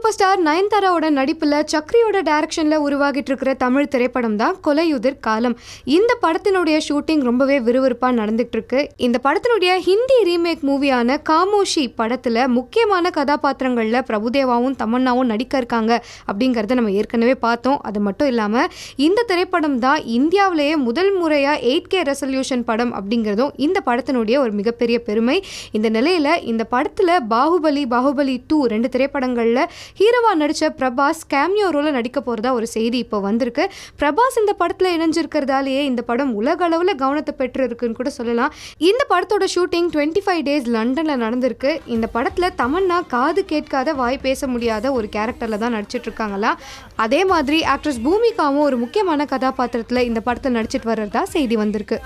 Super star நயன்தாராவோட நடிப்புல சக்ரியோட டைரக்ஷன்ல உருவாகிட்டு இருக்கிற தமிழ் திரைப்படம் தான் கொலையுதிர் காலம். இந்த படத்தினுடைய ஷூட்டிங் ரொம்பவே விறுவிறுப்பா நடந்துட்டு இருக்கு. இந்த படத்தினுடைய ஹிந்தி ரீமேக் மூவியான காமோஷி படத்துல முக்கியமான கதாபாத்திரங்கள்ல பிரபுதேவாவும் தமன்னாவும் நடிக்க இருக்காங்க அப்படிங்கறத நம்ம ஏற்கனவே பார்த்தோம். அது மட்டும் இல்லாம இந்த திரைப்படம் தான் இந்தியாவிலேயே முதல் முறையா 8K ரெசல்யூஷன் படம் அப்படிங்கிறதும் இந்த படத்தினுடைய ஒரு மிகப்பெரிய பெருமை. இந்த நிலையில இந்த படத்துல பாகுபலி 2 ரெண்டு திரைப்படங்கள்ல ஹீரோவா நடிச்ச பிரபாஸ் கேமியோ ரோல நடிக்க போறதா ஒரு செய்தி இப்போ வந்திருக்கு. பிரபாஸ் இந்த படத்துல இணைஞ்சிருக்கிறதாலேயே இந்த படம் உலக அளவுல கவனத்தை பெற்று இருக்குன்னு கூட சொல்லலாம். இந்த படத்தோட ஷூட்டிங் 25 டேஸ் லண்டன்ல நடந்திருக்கு. இந்த படத்துல தமன்னா காது கேட்காத வாய் பேச முடியாத ஒரு கேரக்டர்ல தான் நடிச்சிட்டு இருக்காங்களா. அதே மாதிரி ஆக்ட்ரஸ் பூமிகாவும் ஒரு முக்கியமான கதாபாத்திரத்துல இந்த படத்தை நடிச்சிட்டு வர்றதா செய்தி வந்திருக்கு.